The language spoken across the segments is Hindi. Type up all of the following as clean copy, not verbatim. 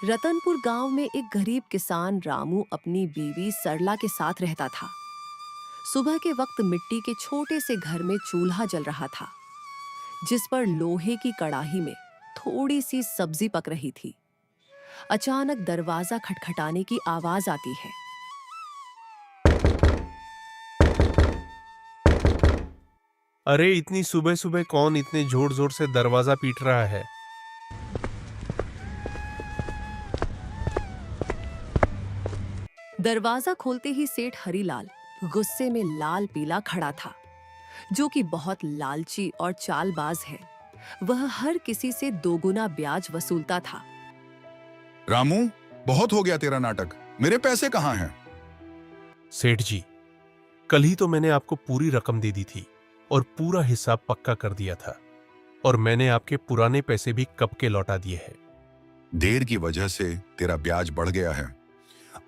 रतनपुर गांव में एक गरीब किसान रामू अपनी बीवी सरला के साथ रहता था। सुबह के वक्त मिट्टी के छोटे से घर में चूल्हा जल रहा था, जिस पर लोहे की कड़ाही में थोड़ी सी सब्जी पक रही थी। अचानक दरवाजा खटखटाने की आवाज आती है। अरे इतनी सुबह सुबह कौन इतने जोर जोर से दरवाजा पीट रहा है? दरवाजा खोलते ही सेठ हरीलाल गुस्से में लाल पीला खड़ा था, जो कि बहुत लालची और चालबाज है। वह हर किसी से दोगुना ब्याज वसूलता था। रामू, बहुत हो गया तेरा नाटक। मेरे पैसे कहाँ हैं? सेठ जी, कल ही तो मैंने आपको पूरी रकम दे दी थी और पूरा हिसाब पक्का कर दिया था, और मैंने आपके पुराने पैसे भी कब के लौटा दिए हैं। देर की वजह से तेरा ब्याज बढ़ गया है।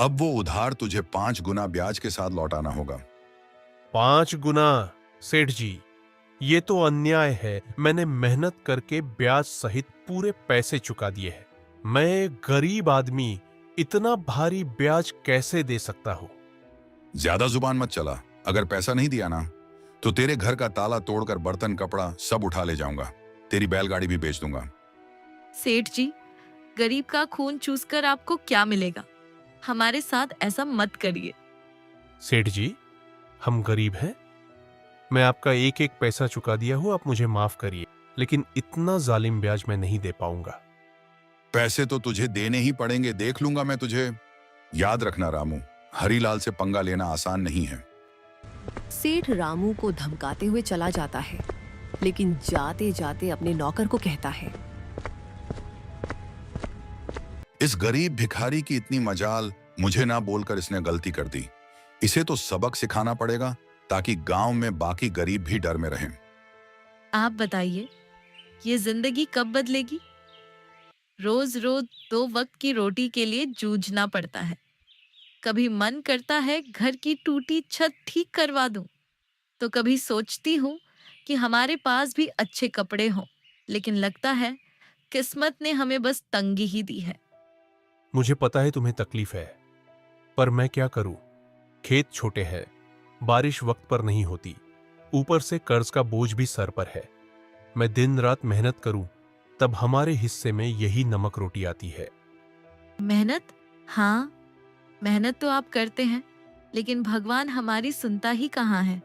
अब वो उधार तुझे 5 गुना ब्याज के साथ लौटाना होगा। 5 गुना? सेठ जी, ये तो अन्याय है। मैंने मेहनत करके ब्याज सहित पूरे पैसे चुका दिए हैं। मैं गरीब आदमी इतना भारी ब्याज कैसे दे सकता हूं? ज्यादा जुबान मत चला। अगर पैसा नहीं दिया ना, तो तेरे घर का ताला तोड़कर बर्तन कपड़ा सब उठा ले जाऊंगा। तेरी बैलगाड़ी भी बेच दूंगा। सेठ जी, गरीब का खून चूसकर आपको क्या मिलेगा? हमारे साथ ऐसा मत करिए। सेठ जी, हम गरीब हैं। मैं आपका एक एक पैसा चुका दिया हूं, आप मुझे माफ करिए, लेकिन इतना जालिम ब्याज मैं नहीं दे पाऊंगा। पैसे तो तुझे देने ही पड़ेंगे, देख लूंगा मैं तुझे। याद रखना रामू, हरीलाल से पंगा लेना आसान नहीं है। सेठ रामू को धमकाते हुए चला जाता है, लेकिन जाते जाते अपने नौकर को कहता है, इस गरीब भिखारी की इतनी मजाल, मुझे ना बोलकर इसने गलती कर दी। इसे तो सबक सिखाना पड़ेगा, ताकि गांव में बाकी गरीब भी डर में रहें। आप बताइए, ये जिंदगी कब बदलेगी? रोज रोज 2 वक्त की रोटी के लिए जूझना पड़ता है। कभी मन करता है घर की टूटी छत ठीक करवा दूं, तो कभी सोचती हूँ कि हमारे पास भी अच्छे कपड़े हों, लेकिन लगता है किस्मत ने हमें बस तंगी ही दी है। मुझे पता है तुम्हें तकलीफ है, पर मैं क्या करूं? खेत छोटे हैं, बारिश वक्त पर नहीं होती, ऊपर से कर्ज का बोझ भी सर पर है। मैं दिन रात मेहनत करूं, तब हमारे हिस्से में यही नमक रोटी आती है। मेहनत? हाँ, मेहनत तो आप करते हैं, लेकिन भगवान हमारी सुनता ही कहाँ है।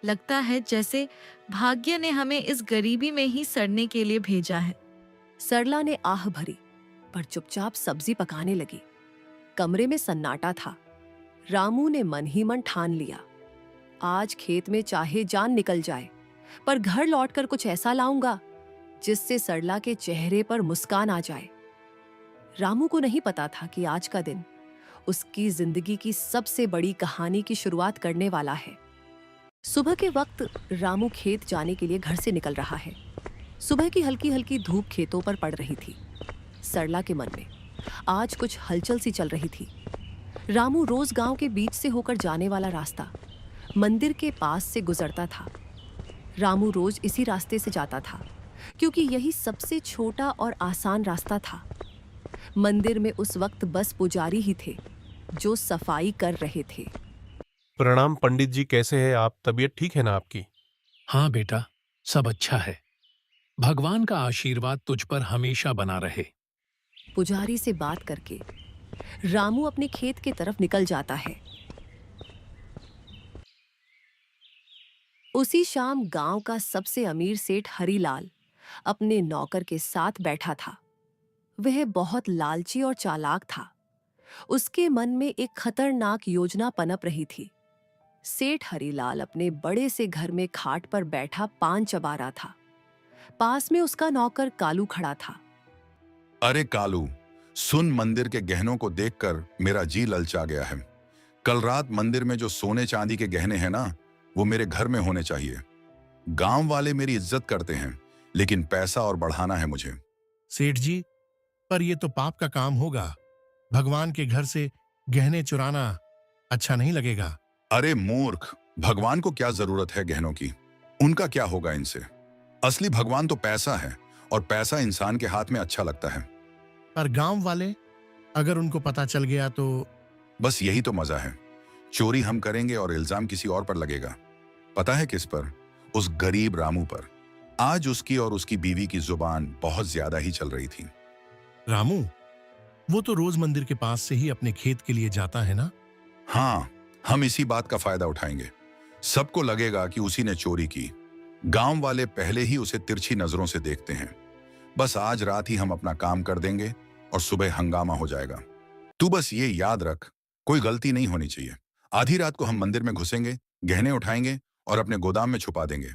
लगता है जैसे भाग्य ने हमें इस गरीबी में ही सड़ने के लिए भेजा है। सरला ने आह भरी, पर चुपचाप सब्जी पकाने लगी। कमरे में सन्नाटा था। रामू ने मन ही मन ठान लिया, आज खेत में चाहे जान निकल जाए, पर घर लौटकर कुछ ऐसा लाऊंगा जिससे सरला के चेहरे पर मुस्कान आ जाए। रामू को नहीं पता था कि आज का दिन उसकी जिंदगी की सबसे बड़ी कहानी की शुरुआत करने वाला है। सुबह के वक्त रामू खेत जाने के लिए घर से निकल रहा है। सुबह की हल्की हल्की धूप खेतों पर पड़ रही थी। सरला के मन में आज कुछ हलचल सी चल रही थी। रामू रोज गांव के बीच से होकर जाने वाला रास्ता मंदिर के पास से गुजरता था। रामू रोज इसी रास्ते से जाता था, क्योंकि यही सबसे छोटा और आसान रास्ता था। मंदिर में उस वक्त बस पुजारी ही थे, जो सफाई कर रहे थे। प्रणाम पंडित जी, कैसे हैं आप? तबीयत ठीक है ना आपकी? हाँ बेटा, सब अच्छा है। भगवान का आशीर्वाद तुझ पर हमेशा बना रहे। पुजारी से बात करके रामू अपने खेत की तरफ निकल जाता है। उसी शाम गांव का सबसे अमीर सेठ हरीलाल अपने नौकर के साथ बैठा था। वह बहुत लालची और चालाक था। उसके मन में एक खतरनाक योजना पनप रही थी। सेठ हरीलाल अपने बड़े से घर में खाट पर बैठा पान चबा रहा था। पास में उसका नौकर कालू खड़ा था। अरे कालू, सुन, मंदिर के गहनों को देखकर मेरा जी ललचा गया है। कल रात मंदिर में जो सोने चांदी के गहने हैं ना, वो मेरे घर में होने चाहिए। गांव वाले मेरी इज्जत करते हैं, लेकिन पैसा और बढ़ाना है मुझे। सेठ जी, पर यह तो पाप का काम होगा। भगवान के घर से गहने चुराना अच्छा नहीं लगेगा। अरे मूर्ख, भगवान को क्या जरूरत है गहनों की? उनका क्या होगा इनसे? असली भगवान तो पैसा है, और पैसा इंसान के हाथ में अच्छा लगता है। पर गांव वाले अगर उनको पता चल गया तो? बस यही तो मजा है। चोरी हम करेंगे और इल्जाम किसी और पर लगेगा। पता है किस पर? उस गरीब रामू पर। आज उसकी और उसकी बीवी की जुबान बहुत ज्यादा ही चल रही थी। रामू? वो तो रोज मंदिर के पास से ही अपने खेत के लिए जाता है ना? हाँ, हम इसी बात का फायदा उठाएंगे। सबको लगेगा कि उसी ने चोरी की। गांव वाले पहले ही उसे तिरछी नजरों से देखते हैं। बस आज रात ही हम अपना काम कर देंगे और सुबह हंगामा हो जाएगा। तू बस ये याद रख, कोई गलती नहीं होनी चाहिए। आधी रात को हम मंदिर में घुसेंगे, गहने उठाएंगे और अपने गोदाम में छुपा देंगे।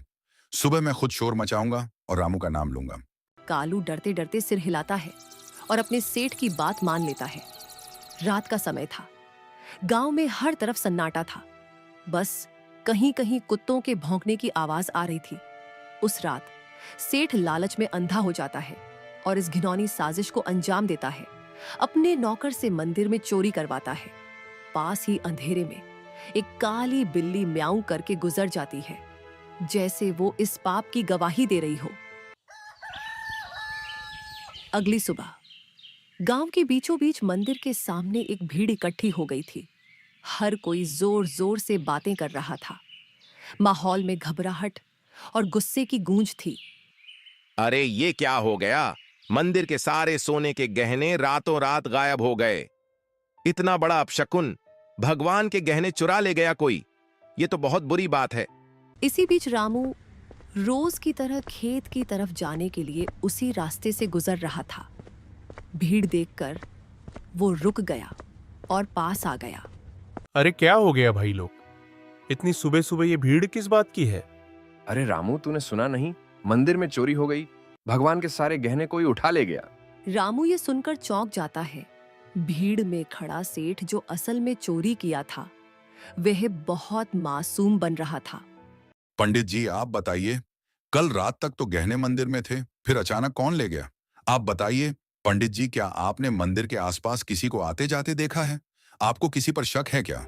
सुबह मैं खुद शोर मचाऊंगा और रामू का नाम लूंगा। कालू डरते डरते सिर हिलाता है और अपने सेठ की बात मान लेता है। रात का समय था। गांव में हर तरफ सन्नाटा था। बस कहीं कहीं कुत्तों के भौंकने की आवाज आ रही थी। उस रात सेठ लालच में अंधा हो जाता है और इस घिनौनी साजिश को अंजाम देता है। अपने नौकर से मंदिर में चोरी करवाता है। पास ही अंधेरे में एक काली बिल्ली म्याऊं करके गुजर जाती है, जैसे वो इस पाप की गवाही दे रही हो। अगली सुबह गांव के बीचों बीच मंदिर के सामने एक भीड़ इकट्ठी हो गई थी। हर कोई जोर जोर से बातें कर रहा था। माहौल में घबराहट और गुस्से की गूंज थी। अरे ये क्या हो गया? मंदिर के सारे सोने के गहने रातों रात गायब हो गए। इतना बड़ा अपशकुन, भगवान के गहने चुरा ले गया कोई। ये तो बहुत बुरी बात है। इसी बीच रामू रोज की तरह खेत की तरफ जाने के लिए उसी रास्ते से गुजर रहा था। भीड़ देखकर वो रुक गया और पास आ गया। अरे क्या हो गया भाई लोग? इतनी सुबह सुबह ये भीड़ किस बात की है? अरे रामू, तूने सुना नहीं? मंदिर में चोरी हो गई। भगवान के सारे गहने कोई उठा ले गया। रामू ये सुनकर चौंक जाता है। भीड़ में खड़ा सेठ जो असल में चोरी किया था, वह बहुत मासूम बन रहा था। पंडित जी, आप बताइए, कल रात तक तो गहने मंदिर में थे, फिर अचानक कौन ले गया? आप बताइए पंडित जी, क्या आपने मंदिर के आसपास किसी को आते जाते देखा है? आपको किसी पर शक है क्या?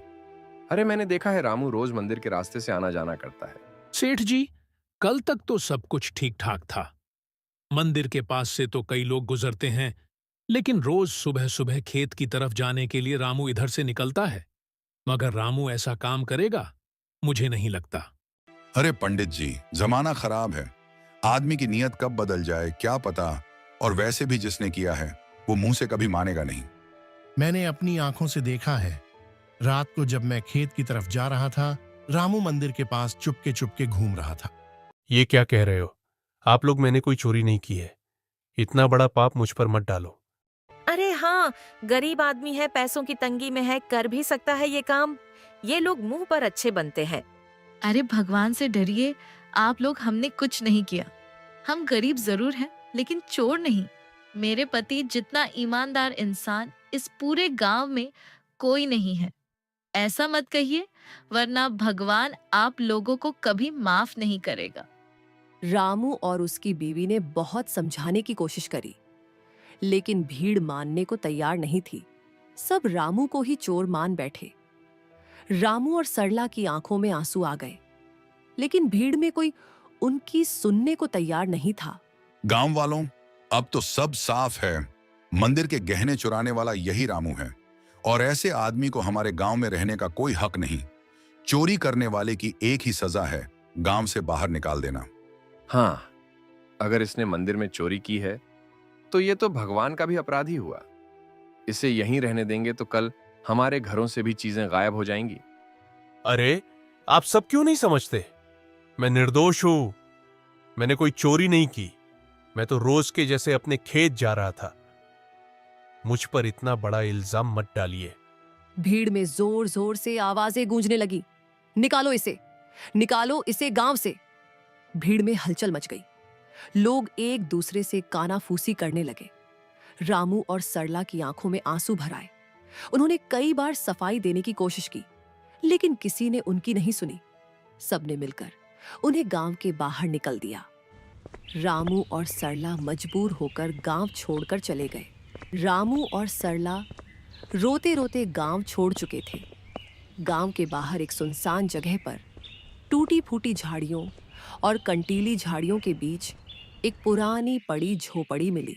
अरे मैंने देखा है, रामू रोज मंदिर के रास्ते से आना जाना करता है। सेठ जी, कल तक तो सब कुछ ठीक ठाक था। मंदिर के पास से तो कई लोग गुजरते हैं, लेकिन रोज सुबह सुबह खेत की तरफ जाने के लिए रामू इधर से निकलता है। मगर रामू ऐसा काम करेगा? मुझे नहीं लगता। अरे पंडित जी, जमाना खराब है। आदमी की नीयत कब बदल जाए क्या पता। और वैसे भी जिसने किया है वो मुंह से कभी मानेगा नहीं। मैंने अपनी आंखों से देखा है। रात को जब मैं खेत की तरफ जा रहा था, रामू मंदिर के पास चुपके चुपके घूम रहा था। ये क्या कह रहे हो आप लोग? मैंने कोई चोरी नहीं की है। इतना बड़ा पाप मुझ पर मत डालो। अरे हाँ, गरीब आदमी है, पैसों की तंगी में है, कर भी सकता है ये काम। ये लोग मुंह पर अच्छे बनते हैं। अरे भगवान से डरिए आप लोग, हमने कुछ नहीं किया। हम गरीब जरूर हैं, लेकिन चोर नहीं। मेरे पति जितना ईमानदार इंसान इस पूरे गांव में कोई नहीं है। ऐसा मत कहिए, वरना भगवान आप लोगों को कभी माफ नहीं करेगा। रामू और उसकी बीवी ने बहुत समझाने की कोशिश करी, लेकिन भीड़ मानने को तैयार नहीं थी। सब रामू को ही चोर मान बैठे। रामू और सरला की आंखों में आंसू आ गए, लेकिन भीड़ में कोई उनकी सुनने को तैयार नहीं था। गांव वालों, अब तो सब साफ है। मंदिर के गहने चुराने वाला यही रामू है और ऐसे आदमी को हमारे गांव में रहने का कोई हक नहीं। चोरी करने वाले की एक ही सजा है, गांव से बाहर निकाल देना। हाँ, अगर इसने मंदिर में चोरी की है तो ये तो भगवान का भी अपराधी हुआ। इसे यहीं रहने देंगे तो कल हमारे घरों से भी चीजें गायब हो जाएंगी। अरे आप सब क्यों नहीं समझते? मैं निर्दोष हूं। मैंने कोई चोरी नहीं की। मैं तो रोज के जैसे अपने खेत जा रहा था। मुझ पर इतना बड़ा इल्जाम मत डालिए। भीड़ में जोर जोर से आवाजें गूंजने लगी। निकालो इसे, निकालो इसे गांव से। भीड़ में हलचल मच गई। लोग एक दूसरे से कानाफूसी करने लगे। रामू और सरला की आंखों में आंसू भर आए। उन्होंने कई बार सफाई देने की कोशिश की, लेकिन किसी ने उनकी नहीं सुनी। सबने मिलकर उन्हें गांव के बाहर निकल दिया। रामू और सरला मजबूर होकर गांव छोड़कर चले गए। रामू और सरला रोते रोते गांव छोड़ चुके थे। गांव के बाहर एक सुनसान जगह पर टूटी फूटी झाड़ियों और कंटीली झाड़ियों के बीच एक पुरानी पड़ी झोपड़ी मिली।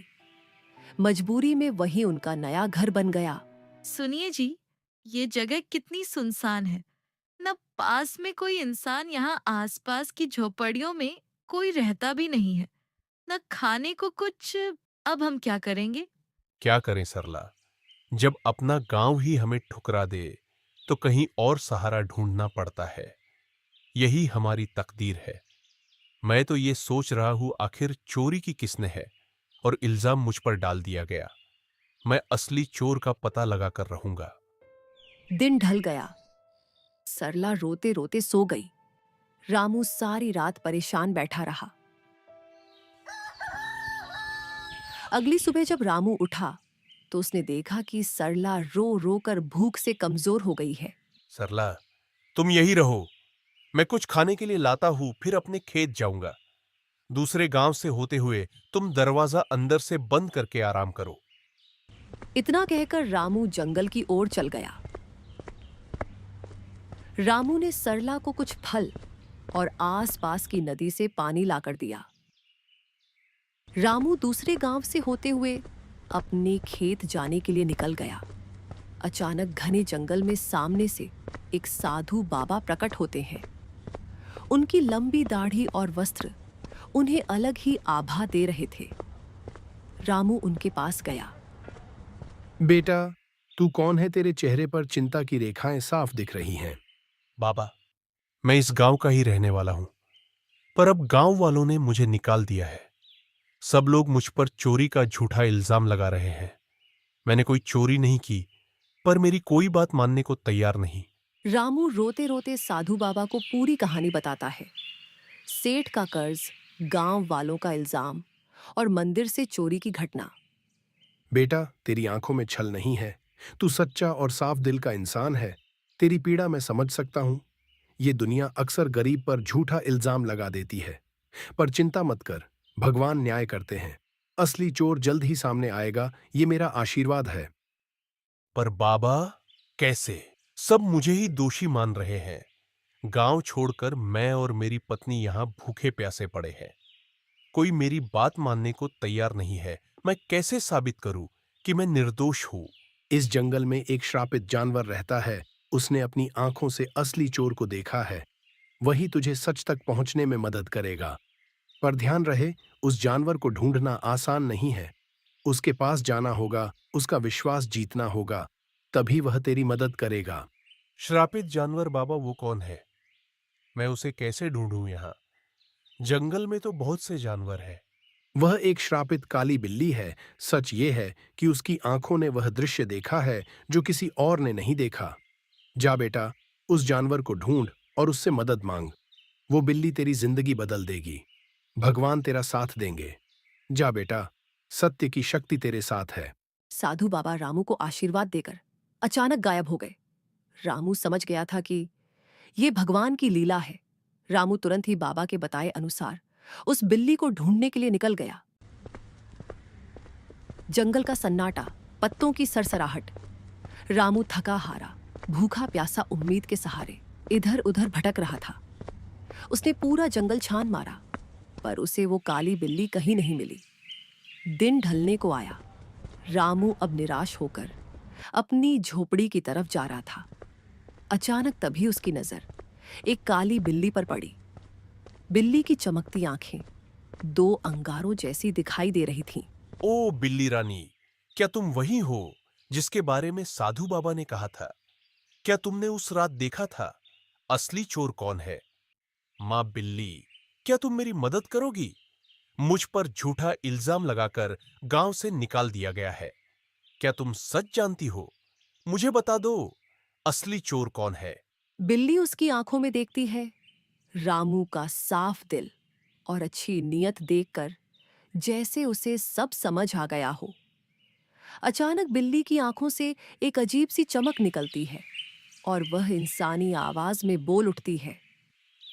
मजबूरी में वही उनका नया घर बन गया। सुनिए जी, ये जगह कितनी सुनसान है। न पास में कोई इंसान, यहाँ आसपास की झोपड़ियों में कोई रहता भी नहीं है, न खाने को कुछ। अब हम क्या करेंगे? क्या करें सरला, जब अपना गांव ही हमें ठुकरा दे तो कहीं और सहारा ढूंढना पड़ता है। यही हमारी तकदीर है। मैं तो ये सोच रहा हूं आखिर चोरी की किसने है और इल्जाम मुझ पर डाल दिया गया। मैं असली चोर का पता लगा कर रहूंगा। दिन ढल गया। सरला रोते रोते सो गई। रामू सारी रात परेशान बैठा रहा। अगली सुबह जब रामू उठा तो उसने देखा कि सरला रो रो कर भूख से कमजोर हो गई है। सरला, तुम यही रहो, मैं कुछ खाने के लिए लाता हूं, फिर अपने खेत जाऊंगा। दूसरे गांव से होते हुए तुम दरवाजा अंदर से बंद करके आराम करो। इतना कहकर रामू जंगल की ओर चल गया। रामू ने सरला को कुछ फल और आसपास की नदी से पानी लाकर दिया। रामू दूसरे गांव से होते हुए अपने खेत जाने के लिए निकल गया। अचानक घने जंगल में सामने से एक साधु बाबा प्रकट होते हैं। उनकी लंबी दाढ़ी और वस्त्र उन्हें अलग ही आभा दे रहे थे। रामू उनके पास गया। बेटा, तू कौन है? तेरे चेहरे पर चिंता की रेखाएं साफ दिख रही हैं। बाबा, मैं इस गांव का ही रहने वाला हूं, पर अब गांव वालों ने मुझे निकाल दिया है। सब लोग मुझ पर चोरी का झूठा इल्जाम लगा रहे हैं। मैंने कोई चोरी नहीं की, पर मेरी कोई बात मानने को तैयार नहीं। रामू रोते रोते साधु बाबा को पूरी कहानी बताता है। सेठ का कर्ज, गांव वालों का इल्जाम और मंदिर से चोरी की घटना। बेटा, तेरी आंखों में छल नहीं है। तू सच्चा और साफ दिल का इंसान है। तेरी पीड़ा मैं समझ सकता हूं। ये दुनिया अक्सर गरीब पर झूठा इल्जाम लगा देती है, पर चिंता मत कर, भगवान न्याय करते हैं। असली चोर जल्द ही सामने आएगा, ये मेरा आशीर्वाद है। पर बाबा, कैसे? सब मुझे ही दोषी मान रहे हैं। गांव छोड़कर मैं और मेरी पत्नी यहां भूखे प्यासे पड़े हैं। कोई मेरी बात मानने को तैयार नहीं है। मैं कैसे साबित करूं कि मैं निर्दोष हूं? इस जंगल में एक श्रापित जानवर रहता है। उसने अपनी आंखों से असली चोर को देखा है। वही तुझे सच तक पहुंचने में मदद करेगा। पर ध्यान रहे, उस जानवर को ढूंढना आसान नहीं है। उसके पास जाना होगा, उसका विश्वास जीतना होगा, तभी वह तेरी मदद करेगा। श्रापित जानवर बाबा, वो कौन है? मैं उसे कैसे ढूंढूं? यहां जंगल में तो बहुत से जानवर हैं। वह एक श्रापित काली बिल्ली है। सच ये है कि उसकी आंखों ने वह दृश्य देखा है जो किसी और ने नहीं देखा। जा बेटा, उस जानवर को ढूंढ और उससे मदद मांग। वो बिल्ली तेरी जिंदगी बदल देगी। भगवान तेरा साथ देंगे। जा बेटा, सत्य की शक्ति तेरे साथ है। साधु बाबा रामू को आशीर्वाद देकर अचानक गायब हो गए। रामू समझ गया था कि ये भगवान की लीला है। रामू तुरंत ही बाबा के बताए अनुसार उस बिल्ली को ढूंढने के लिए निकल गया। जंगल का सन्नाटा, पत्तों की सरसराहट। रामू थका हारा, भूखा प्यासा उम्मीद के सहारे इधर उधर भटक रहा था। उसने पूरा जंगल छान मारा, पर उसे वो काली बिल्ली कहीं नहीं मिली। दिन ढलने को आया। रामू अब निराश होकर अपनी झोपड़ी की तरफ जा रहा था। अचानक तभी उसकी नजर एक काली बिल्ली पर पड़ी। बिल्ली की चमकती आंखें दो अंगारों जैसी दिखाई दे रही थीं। ओ बिल्ली रानी, क्या तुम वही हो जिसके बारे में साधु बाबा ने कहा था? क्या तुमने उस रात देखा था असली चोर कौन है? मां बिल्ली, क्या तुम मेरी मदद करोगी? मुझ पर झूठा इल्जाम लगाकर गांव से निकाल दिया गया है। क्या तुम सच जानती हो? मुझे बता दो, असली चोर कौन है? बिल्ली उसकी आंखों में देखती है रामू का साफ दिल और अच्छी नीयत देखकर जैसे उसे सब समझ आ गया हो। अचानक बिल्ली की आंखों से एक अजीब सी चमक निकलती है और वह इंसानी आवाज में बोल उठती है।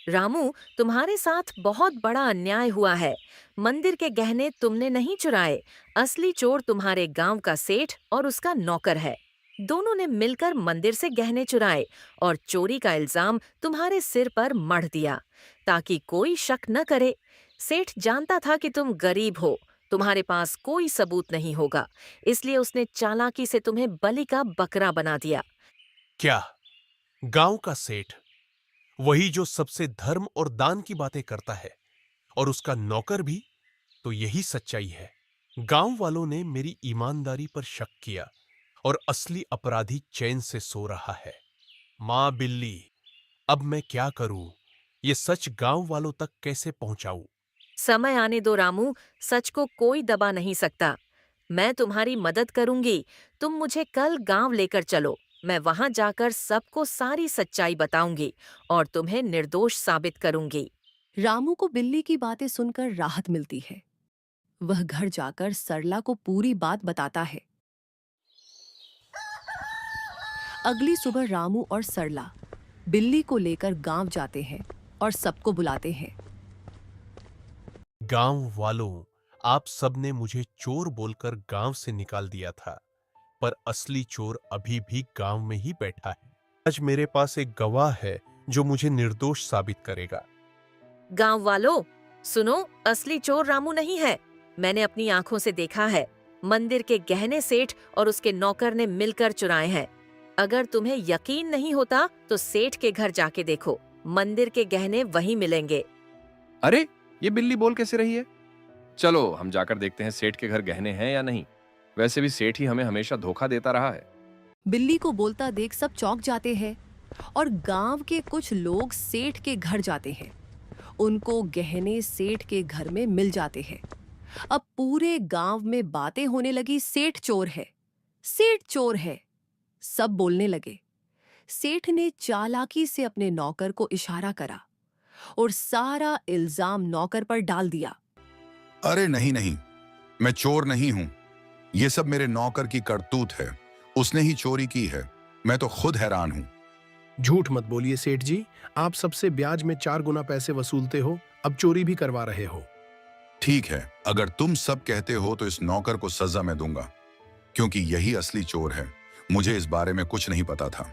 रामू, तुम्हारे साथ बहुत बड़ा अन्याय हुआ है। मंदिर के गहने तुमने नहीं चुराए। असली चोर तुम्हारे गांव का सेठ और उसका नौकर है। दोनों ने मिलकर मंदिर से गहने चुराए और चोरी का इल्जाम तुम्हारे सिर पर मढ़ दिया ताकि कोई शक न करे। सेठ जानता था कि तुम गरीब हो, तुम्हारे पास कोई सबूत नहीं होगा, इसलिए उसने चालाकी से तुम्हें बलि का बकरा बना दिया। क्या? गांव का सेठ, वही जो सबसे धर्म और दान की बातें करता है, और उसका नौकर भी? तो यही सच्चाई है। गांव वालों ने मेरी ईमानदारी पर शक किया और असली अपराधी चैन से सो रहा है। मां बिल्ली, अब मैं क्या करूं? ये सच गांव वालों तक कैसे पहुंचाऊं? समय आने दो रामू, सच को कोई दबा नहीं सकता। मैं तुम्हारी मदद करूंगी। तुम मुझे कल गांव लेकर चलो। मैं वहां जाकर सबको सारी सच्चाई बताऊंगी और तुम्हें निर्दोष साबित करूंगी। रामू को बिल्ली की बातें सुनकर राहत मिलती है। वह घर जाकर सरला को पूरी बात बताता है। अगली सुबह रामू और सरला बिल्ली को लेकर गांव जाते हैं और सबको बुलाते हैं। गांव वालों, आप सबने मुझे चोर बोलकर गांव से निकाल दिया था, पर असली चोर अभी भी गांव में ही बैठा है। आज मेरे पास एक गवाह है जो मुझे निर्दोष साबित करेगा। गांव वालों, सुनो, असली चोर रामू नहीं है। मैंने अपनी आंखों से देखा है। मंदिर के गहने सेठ और उसके नौकर ने मिलकर चुराए हैं। अगर तुम्हें यकीन नहीं होता तो सेठ के घर जाके देखो। मंदिर के गहने वहीं मिलेंगे। अरे, ये बिल्ली बोल कैसे रही है? चलो हम जाकर देखते हैं सेठ के घर गहने हैं या नहीं। वैसे भी सेठ ही हमें हमेशा धोखा देता रहा है। बिल्ली को बोलता देख सब चौंक जाते हैं और गांव के कुछ लोग सेठ के घर जाते हैं। उनको गहने सेठ के घर में मिल जाते हैं। अब पूरे गांव में बातें होने लगी, सेठ चोर है, सेठ चोर है। सब बोलने लगे। सेठ ने चालाकी से अपने नौकर को इशारा करा और सारा इल्जाम नौकर पर डाल दिया। अरे नहीं नहीं, मैं चोर नहीं हूं। ये सब मेरे नौकर की करतूत है। उसने ही चोरी की है। मैं तो खुद हैरान हूं। झूठ मत बोलिए सेठ जी, आप सबसे ब्याज में 4 गुना पैसे वसूलते हो, अब चोरी भी करवा रहे हो। ठीक है, अगर तुम सब कहते हो तो इस नौकर को सजा मैं दूंगा, क्योंकि यही असली चोर है। मुझे इस बारे में कुछ नहीं पता था।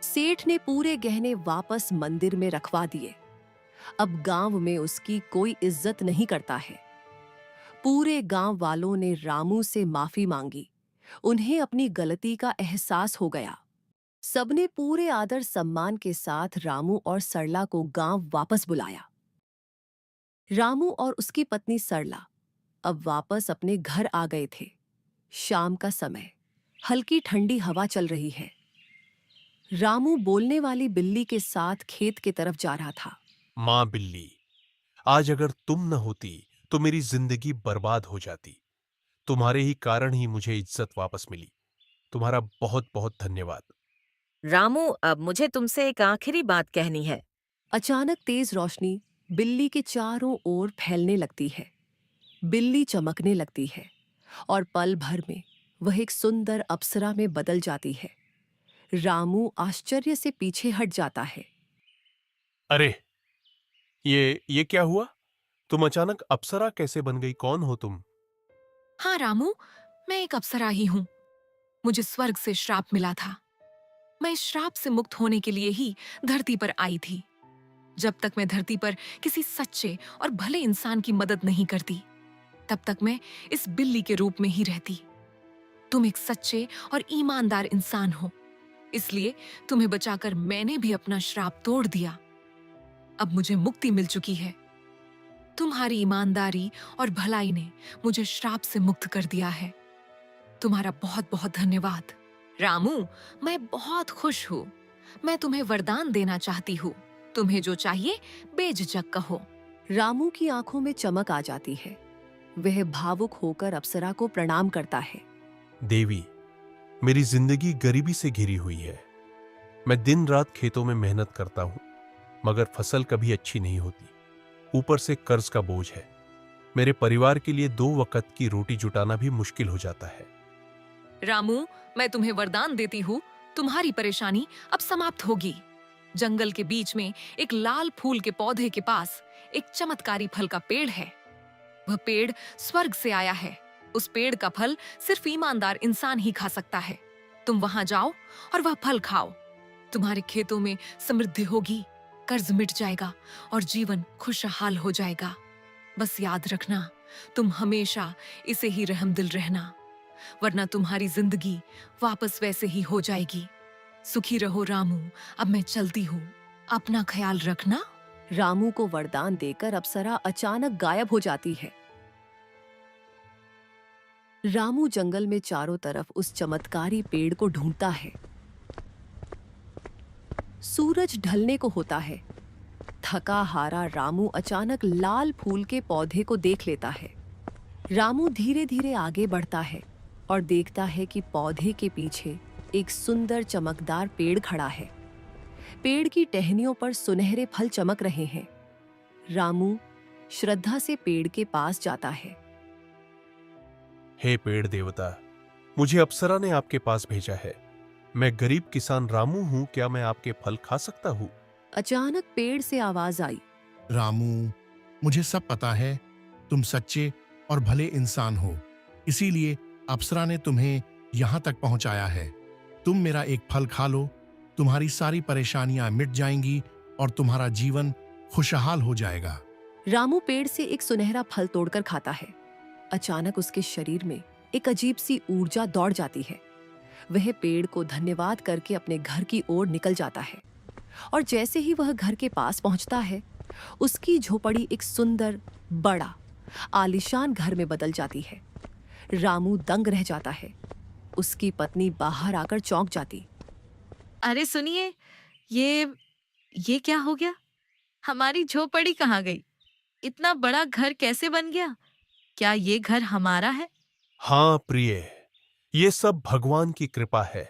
सेठ ने पूरे गहने वापस मंदिर में रखवा दिए। अब गांव में उसकी कोई इज्जत नहीं करता है। पूरे गांव वालों ने रामू से माफी मांगी। उन्हें अपनी गलती का एहसास हो गया। सबने पूरे आदर सम्मान के साथ रामू और सरला को गांव वापस बुलाया। रामू और उसकी पत्नी सरला अब वापस अपने घर आ गए थे। शाम का समय, हल्की ठंडी हवा चल रही है। रामू बोलने वाली बिल्ली के साथ खेत की तरफ जा रहा था। मां बिल्ली, आज अगर तुम न होती तो मेरी जिंदगी बर्बाद हो जाती। तुम्हारे ही कारण ही मुझे इज्जत वापस मिली। तुम्हारा बहुत बहुत धन्यवाद। रामू, अब मुझे तुमसे एक आखिरी बात कहनी है। अचानक तेज रोशनी बिल्ली के चारों ओर फैलने लगती है। बिल्ली चमकने लगती है और पल भर में वह एक सुंदर अप्सरा में बदल जाती है। रामू आश्चर्य से पीछे हट जाता है। अरे, ये क्या हुआ? तुम अचानक अप्सरा कैसे बन गई? कौन हो तुम? हाँ रामू, मैं एक अप्सरा ही हूँ। मुझे स्वर्ग से श्राप मिला था। मैं इस श्राप से मुक्त होने के लिए ही धरती पर आई थी। जब तक मैं धरती पर किसी सच्चे और भले इंसान की मदद नहीं करती, तब तक मैं इस बिल्ली के रूप में ही रहती। तुम एक सच्चे और ईमानदार इंसान हो, इसलिए तुम्हें बचाकर मैंने भी अपना श्राप तोड़ दिया। अब मुझे मुक्ति मिल चुकी है। तुम्हारी ईमानदारी और भलाई ने मुझे श्राप से मुक्त कर दिया है। तुम्हारा बहुत बहुत धन्यवाद। रामू, मैं बहुत खुश हूँ। मैं तुम्हें वरदान देना चाहती हूँ। तुम्हें जो चाहिए बेझिझक कहो। रामू की आंखों में चमक आ जाती है। वह भावुक होकर अप्सरा को प्रणाम करता है। देवी, मेरी जिंदगी गरीबी से घिरी हुई है। मैं दिन रात खेतों में मेहनत करता हूं, मगर फसल कभी अच्छी नहीं होती। ऊपर से कर्ज का बोझ है। मेरे परिवार के लिए 2 वक्त की रोटी जुटाना भी मुश्किल हो जाता है। रामू, मैं तुम्हें वरदान देती हूँ, तुम्हारी परेशानी अब समाप्त होगी। जंगल के बीच में एक लाल फूल के पौधे के पास एक चमत्कारी फल का पेड़ है। वह पेड़ स्वर्ग से आया है। उस पेड़ का फल सिर्फ ईमानदार इंसान ही खा सकता है। तुम वहां जाओ और वह फल खाओ। तुम्हारे खेतों में समृद्धि होगी, कर्ज मिट जाएगा और जीवन खुशहाल हो जाएगा। बस याद रखना, तुम हमेशा इसे ही रहमदिल रहना, वरना तुम्हारी जिंदगी वापस वैसे ही हो जाएगी। सुखी रहो रामू, अब मैं चलती हूँ, अपना ख्याल रखना। रामू को वरदान देकर अप्सरा अचानक गायब हो जाती है। रामू जंगल में चारों तरफ उस चमत्कारी पेड़ को ढूंढता है। सूरज ढलने को होता है। थका हारा रामू अचानक लाल फूल के पौधे को देख लेता है। रामू धीरे धीरे आगे बढ़ता है और देखता है कि पौधे के पीछे एक सुंदर चमकदार पेड़ खड़ा है। पेड़ की टहनियों पर सुनहरे फल चमक रहे हैं। रामू श्रद्धा से पेड़ के पास जाता है। हे पेड़ देवता, मुझे अप्सरा ने आपके पास भेजा है। मैं गरीब किसान रामू हूं, क्या मैं आपके फल खा सकता हूं? अचानक पेड़ से आवाज आई। रामू, मुझे सब पता है, तुम सच्चे और भले इंसान हो, इसीलिए अप्सरा ने तुम्हें यहाँ तक पहुँचाया है। तुम मेरा एक फल खा लो, तुम्हारी सारी परेशानियां मिट जाएंगी और तुम्हारा जीवन खुशहाल हो जाएगा। रामू पेड़ से एक सुनहरा फल तोड़कर खाता है। अचानक उसके शरीर में एक अजीब सी ऊर्जा दौड़ जाती है। वह पेड़ को धन्यवाद करके अपने घर की ओर निकल जाता है और जैसे ही वह घर के पास पहुंचता है, उसकी झोपड़ी एक सुंदर, बड़ा, आलीशान घर में बदल जाती है। रामू दंग रह जाता है। उसकी पत्नी बाहर आकर चौंक जाती। अरे सुनिए, ये क्या हो गया? हमारी झोपड़ी कहाँ गई? इतना बड़ा घर कैसे बन गया? क्या ये घर हमारा है? हाँ प्रिय, ये सब भगवान की कृपा है।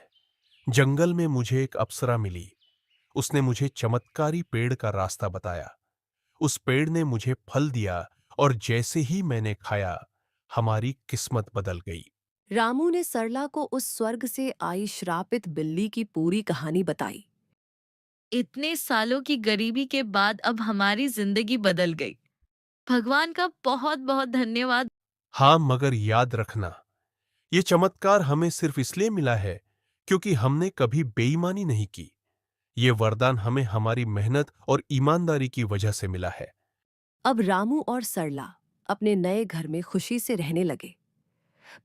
जंगल में मुझे एक अप्सरा मिली। उसने मुझे चमत्कारी पेड़ का रास्ता बताया। उस पेड़ ने मुझे फल दिया और जैसे ही मैंने खाया, हमारी किस्मत बदल गई। रामू ने सरला को उस स्वर्ग से आई श्रापित बिल्ली की पूरी कहानी बताई। इतने सालों की गरीबी के बाद अब हमारी जिंदगी बदल गई। भगवान का बहुत बहुत धन्यवाद। हाँ, मगर याद रखना, ये चमत्कार हमें सिर्फ इसलिए मिला है क्योंकि हमने कभी बेईमानी नहीं की। ये वरदान हमें हमारी मेहनत और ईमानदारी की वजह से मिला है। अब रामू और सरला अपने नए घर में खुशी से रहने लगे।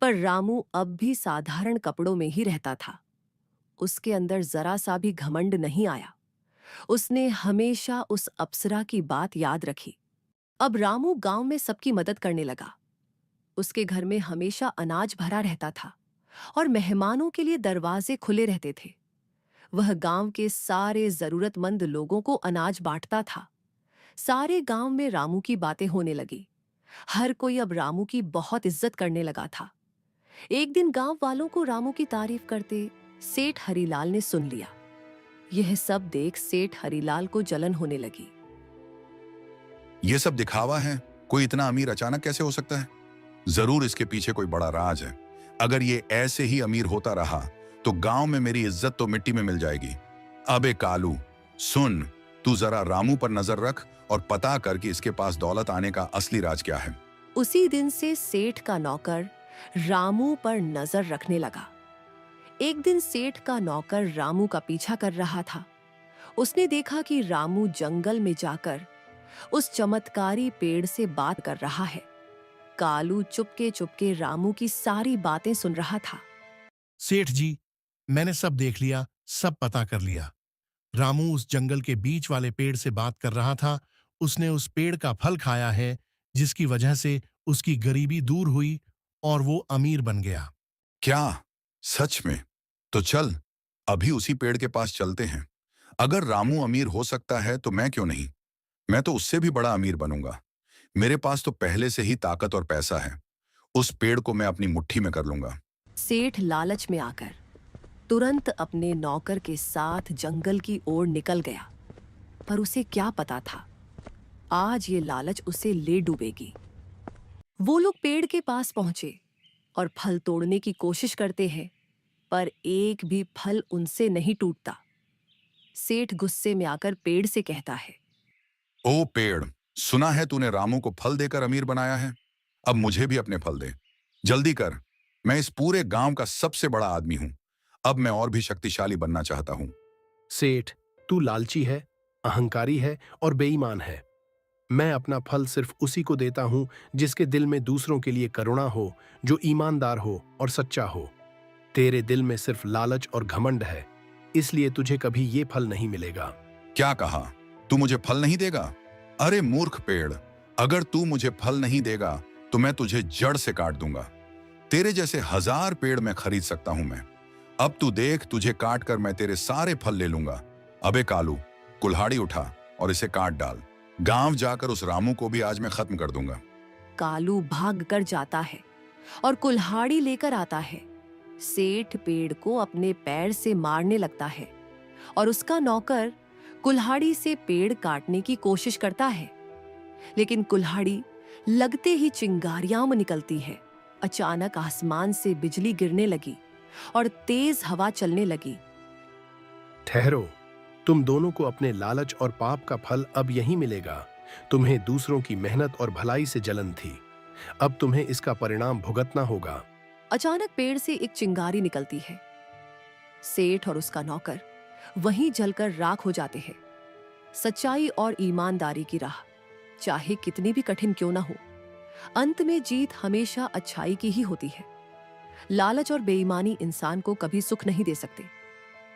पर रामू अब भी साधारण कपड़ों में ही रहता था। उसके अंदर जरा सा भी घमंड नहीं आया। उसने हमेशा उस अप्सरा की बात याद रखी। अब रामू गांव में सबकी मदद करने लगा। उसके घर में हमेशा अनाज भरा रहता था और मेहमानों के लिए दरवाजे खुले रहते थे। वह गांव के सारे जरूरतमंद लोगों को अनाज बांटता था। सारे गांव में रामू की बातें होने लगी। हर कोई अब रामू की बहुत इज्जत करने लगा था। एक दिन गांव वालों को रामू की तारीफ करते सेठ हरीलाल ने सुन लिया। यह सब देख सेठ हरीलाल को जलन होने लगी। ये सब दिखावा है। कोई इतना अमीर अचानक कैसे हो सकता है? जरूर इसके पीछे कोई बड़ा राज है। अगर ये ऐसे ही अमीर होता रहा तो गांव में मेरी इज्जत तो मिट्टी में मिल जाएगी। अबे कालू, सुन, तू जरा रामू पर नजर रख और पता कर कि इसके पास दौलत आने का असली राज क्या है। उसी दिन से सेठ का नौकर रामू पर नजर रखने लगा। एक दिन सेठ का नौकर रामू का पीछा कर रहा था। उसने देखा कि रामू जंगल में जाकर उस चमत्कारी पेड़ से बात कर रहा है। कालू चुपके चुपके रामू की सारी बातें सुन रहा था। सेठ जी, मैंने सब देख लिया, सब पता कर लिया। रामू उस जंगल के बीच वाले पेड़ से बात कर रहा था। उसने उस पेड़ का फल खाया है, जिसकी वजह से उसकी गरीबी दूर हुई और वो अमीर बन गया। क्या? सच में? तो चल, अभी उसी पेड़ के पास चलते हैं। अगर रामू अमीर हो सकता है तो मैं क्यों नहीं? मैं तो उससे भी बड़ा अमीर बनूंगा। मेरे पास तो पहले से ही ताकत और पैसा है। उस पेड़ को मैं अपनी मुट्ठी में कर लूंगा। सेठ लालच में आकर तुरंत अपने नौकर के साथ जंगल की ओर निकल गया। पर उसे क्या पता था, आज ये लालच उसे ले डूबेगी। वो लोग पेड़ के पास पहुंचे और फल तोड़ने की कोशिश करते हैं, पर एक भी फल उनसे नहीं टूटता। सेठ गुस्से में आकर पेड़ से कहता है, ओ पेड़, सुना है तूने रामू को फल देकर अमीर बनाया है। अब मुझे भी अपने फल दे। जल्दी कर, मैं इस पूरे गांव का सबसे बड़ा आदमी हूं। अब मैं और भी शक्तिशाली बनना चाहता हूं। सेठ, तू लालची है, अहंकारी है और बेईमान है। मैं अपना फल सिर्फ उसी को देता हूं जिसके दिल में दूसरों के लिए करुणा हो, जो ईमानदार हो और सच्चा हो। तेरे दिल में सिर्फ लालच और घमंड है, इसलिए तुझे कभी ये फल नहीं मिलेगा। क्या कहा? तू मुझे फल नहीं देगा? अरे मूर्ख पेड़, अगर तू मुझे फल नहीं देगा तो मैं तुझे जड़ से काट दूंगा। तेरे जैसे 1000 पेड़ मैं खरीद सकता हूं मैं। अब तू देख, तुझे काट कर मैं तेरे सारे फल ले लूंगा। अबे कालू, कुल्हाड़ी उठा और इसे काट डाल। गांव जाकर उस रामू को भी आज मैं खत्म कर दूंगा। कालू भाग कर जाता है और कुल्हाड़ी लेकर आता है। सेठ पेड़ को अपने पैर से मारने लगता है और उसका नौकर कुल्हाड़ी से पेड़ काटने की कोशिश करता है, लेकिन कुल्हाड़ी लगते ही चिंगारियां निकलती है। अचानक आसमान से बिजली गिरने लगी और तेज हवा चलने लगी। ठहरो, तुम दोनों को अपने लालच और पाप का फल अब यहीं मिलेगा। तुम्हें दूसरों की मेहनत और भलाई से जलन थी, अब तुम्हें इसका परिणाम भुगतना होगा। अचानक पेड़ से एक चिंगारी निकलती है। सेठ और उसका नौकर वहीं जलकर राख हो जाते हैं। सच्चाई और ईमानदारी की राह चाहे कितनी भी कठिन क्यों ना हो, अंत में जीत हमेशा अच्छाई की ही होती है। लालच और बेईमानी इंसान को कभी सुख नहीं दे सकते।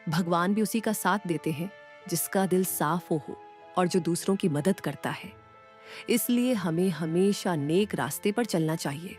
भगवान भी उसी का साथ देते हैं जिसका दिल साफ हो और जो दूसरों की मदद करता है। इसलिए हमें हमेशा नेक रास्ते पर चलना चाहिए।